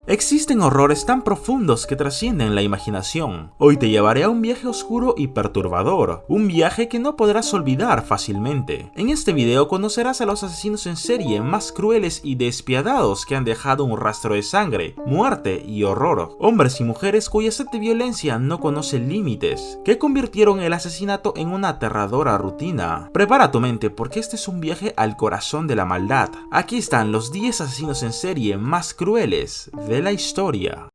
Existen horrores tan profundos que trascienden la imaginación. Hoy te llevaré a un viaje oscuro y perturbador, un viaje que no podrás olvidar fácilmente. En este video conocerás a los asesinos en serie más crueles y despiadados que han dejado un rastro de sangre, muerte y horror. Hombres y mujeres cuya sed de violencia no conoce límites, que convirtieron el asesinato en una aterradora rutina. Prepara tu mente porque este es un viaje al corazón de la maldad. Aquí están los 10 asesinos en serie más crueles de la historia.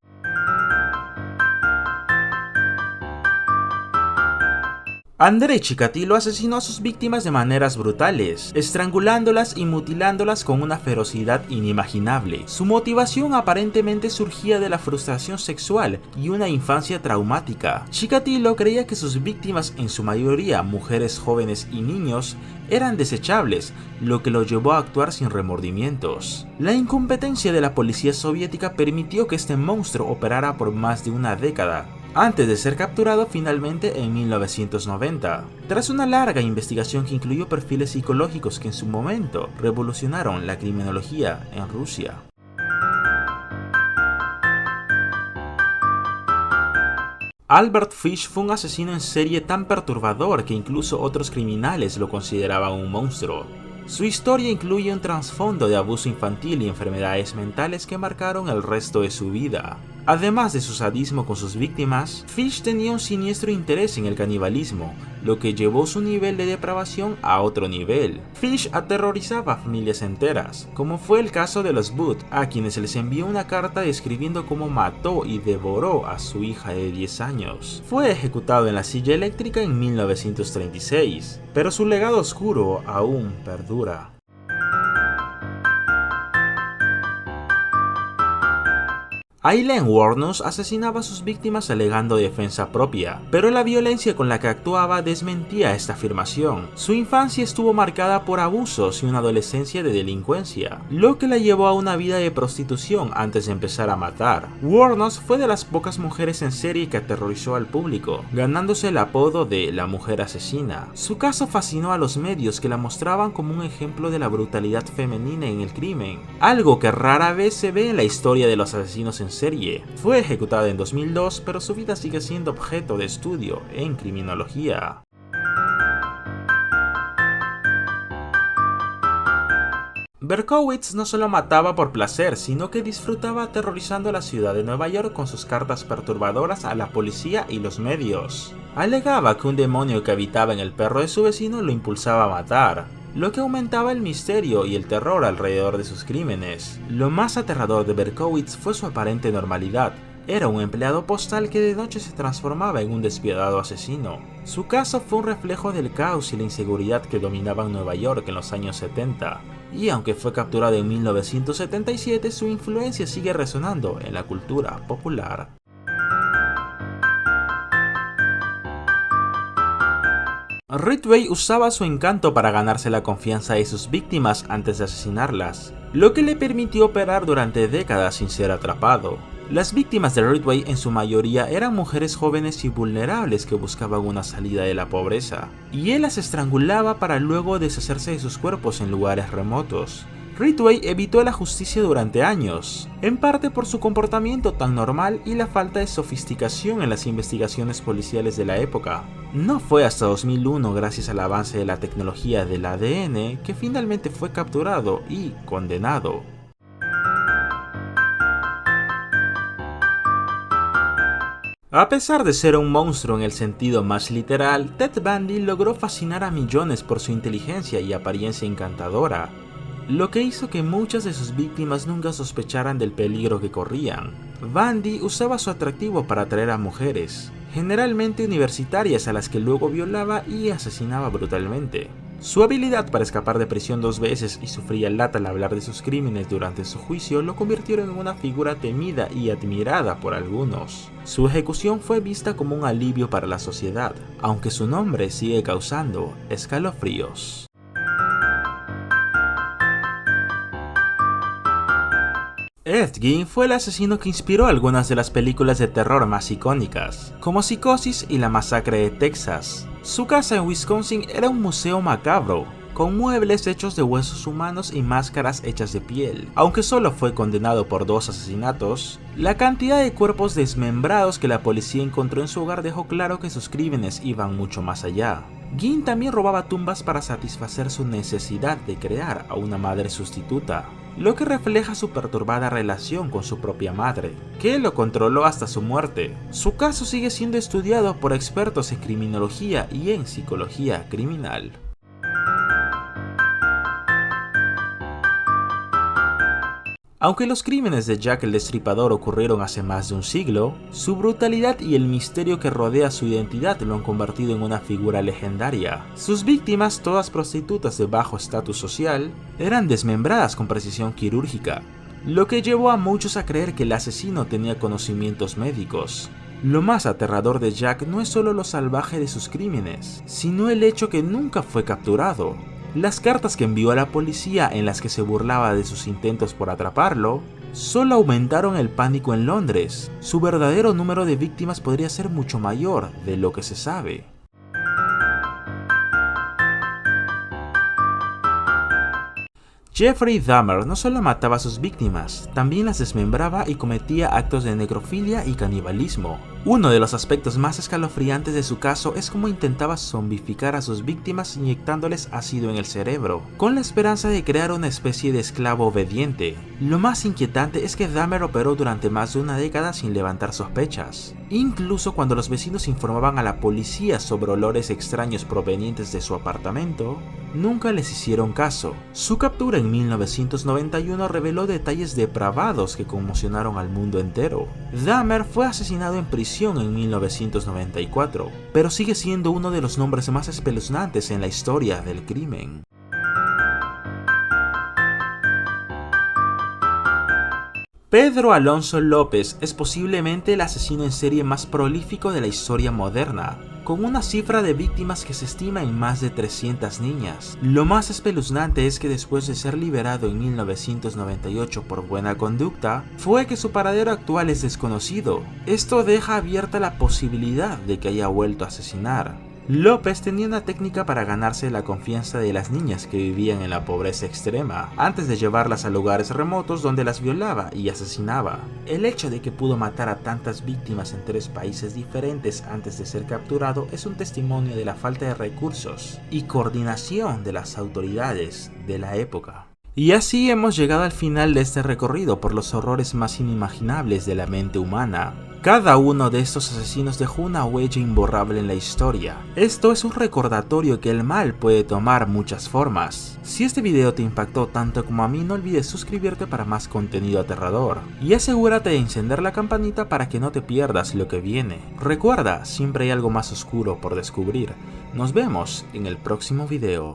André Chikatilo asesinó a sus víctimas de maneras brutales, estrangulándolas y mutilándolas con una ferocidad inimaginable. Su motivación aparentemente surgía de la frustración sexual y una infancia traumática. Chikatilo creía que sus víctimas, en su mayoría mujeres jóvenes y niños, eran desechables, lo que lo llevó a actuar sin remordimientos. La incompetencia de la policía soviética permitió que este monstruo operara por más de una década, antes de ser capturado finalmente en 1990. Tras una larga investigación que incluyó perfiles psicológicos que en su momento revolucionaron la criminología en Rusia. Albert Fish fue un asesino en serie tan perturbador que incluso otros criminales lo consideraban un monstruo. Su historia incluye un trasfondo de abuso infantil y enfermedades mentales que marcaron el resto de su vida. Además de su sadismo con sus víctimas, Fish tenía un siniestro interés en el canibalismo, lo que llevó su nivel de depravación a otro nivel. Fish aterrorizaba a familias enteras, como fue el caso de los Booth, a quienes les envió una carta describiendo cómo mató y devoró a su hija de 10 años. Fue ejecutado en la silla eléctrica en 1936, pero su legado oscuro aún perdura. Aileen Wuornos asesinaba a sus víctimas alegando defensa propia, pero la violencia con la que actuaba desmentía esta afirmación. Su infancia estuvo marcada por abusos y una adolescencia de delincuencia, lo que la llevó a una vida de prostitución antes de empezar a matar. Wuornos fue de las pocas mujeres en serie que aterrorizó al público, ganándose el apodo de la mujer asesina. Su caso fascinó a los medios, que la mostraban como un ejemplo de la brutalidad femenina en el crimen, algo que rara vez se ve en la historia de los asesinos en serie. Fue ejecutada en 2002, pero su vida sigue siendo objeto de estudio en criminología. Berkowitz no solo mataba por placer, sino que disfrutaba aterrorizando la ciudad de Nueva York con sus cartas perturbadoras a la policía y los medios. Alegaba que un demonio que habitaba en el perro de su vecino lo impulsaba a matar, lo que aumentaba el misterio y el terror alrededor de sus crímenes. Lo más aterrador de Berkowitz fue su aparente normalidad. Era un empleado postal que de noche se transformaba en un despiadado asesino. Su caso fue un reflejo del caos y la inseguridad que dominaban Nueva York en los años 70. Y aunque fue capturado en 1977, su influencia sigue resonando en la cultura popular. Ridgway usaba su encanto para ganarse la confianza de sus víctimas antes de asesinarlas, lo que le permitió operar durante décadas sin ser atrapado. Las víctimas de Ridgway en su mayoría eran mujeres jóvenes y vulnerables que buscaban una salida de la pobreza, y él las estrangulaba para luego deshacerse de sus cuerpos en lugares remotos. Ridgway evitó la justicia durante años, en parte por su comportamiento tan normal y la falta de sofisticación en las investigaciones policiales de la época. No fue hasta 2001, gracias al avance de la tecnología del ADN, que finalmente fue capturado y condenado. A pesar de ser un monstruo en el sentido más literal, Ted Bundy logró fascinar a millones por su inteligencia y apariencia encantadora, lo que hizo que muchas de sus víctimas nunca sospecharan del peligro que corrían. Bundy usaba su atractivo para atraer a mujeres, generalmente universitarias, a las que luego violaba y asesinaba brutalmente. Su habilidad para escapar de prisión 2 veces y su frialdad al hablar de sus crímenes durante su juicio lo convirtieron en una figura temida y admirada por algunos. Su ejecución fue vista como un alivio para la sociedad, aunque su nombre sigue causando escalofríos. Ed Gein fue el asesino que inspiró algunas de las películas de terror más icónicas, como Psicosis y La Masacre de Texas. Su casa en Wisconsin era un museo macabro, con muebles hechos de huesos humanos y máscaras hechas de piel. Aunque solo fue condenado por 2 asesinatos, la cantidad de cuerpos desmembrados que la policía encontró en su hogar dejó claro que sus crímenes iban mucho más allá. Ginn también robaba tumbas para satisfacer su necesidad de crear a una madre sustituta, lo que refleja su perturbada relación con su propia madre, que lo controló hasta su muerte. Su caso sigue siendo estudiado por expertos en criminología y en psicología criminal. Aunque los crímenes de Jack el Destripador ocurrieron hace más de un siglo, su brutalidad y el misterio que rodea su identidad lo han convertido en una figura legendaria. Sus víctimas, todas prostitutas de bajo estatus social, eran desmembradas con precisión quirúrgica, lo que llevó a muchos a creer que el asesino tenía conocimientos médicos. Lo más aterrador de Jack no es solo lo salvaje de sus crímenes, sino el hecho que nunca fue capturado. Las cartas que envió a la policía en las que se burlaba de sus intentos por atraparlo, solo aumentaron el pánico en Londres. Su verdadero número de víctimas podría ser mucho mayor de lo que se sabe. Jeffrey Dahmer no solo mataba a sus víctimas, también las desmembraba y cometía actos de necrofilia y canibalismo. Uno de los aspectos más escalofriantes de su caso es cómo intentaba zombificar a sus víctimas inyectándoles ácido en el cerebro, con la esperanza de crear una especie de esclavo obediente. Lo más inquietante es que Dahmer operó durante más de una década sin levantar sospechas. Incluso cuando los vecinos informaban a la policía sobre olores extraños provenientes de su apartamento, nunca les hicieron caso. Su captura en 1991 reveló detalles depravados que conmocionaron al mundo entero. Dahmer fue asesinado en prisión en 1994, pero sigue siendo uno de los nombres más espeluznantes en la historia del crimen. Pedro Alonso López es posiblemente el asesino en serie más prolífico de la historia moderna, con una cifra de víctimas que se estima en más de 300 niñas. Lo más espeluznante es que después de ser liberado en 1998 por buena conducta, fue que su paradero actual es desconocido. Esto deja abierta la posibilidad de que haya vuelto a asesinar. López tenía una técnica para ganarse la confianza de las niñas que vivían en la pobreza extrema, antes de llevarlas a lugares remotos donde las violaba y asesinaba. El hecho de que pudo matar a tantas víctimas en 3 países diferentes antes de ser capturado es un testimonio de la falta de recursos y coordinación de las autoridades de la época. Y así hemos llegado al final de este recorrido por los horrores más inimaginables de la mente humana. Cada uno de estos asesinos dejó una huella imborrable en la historia. Esto es un recordatorio que el mal puede tomar muchas formas. Si este video te impactó tanto como a mí, no olvides suscribirte para más contenido aterrador. Y asegúrate de encender la campanita para que no te pierdas lo que viene. Recuerda, siempre hay algo más oscuro por descubrir. Nos vemos en el próximo video.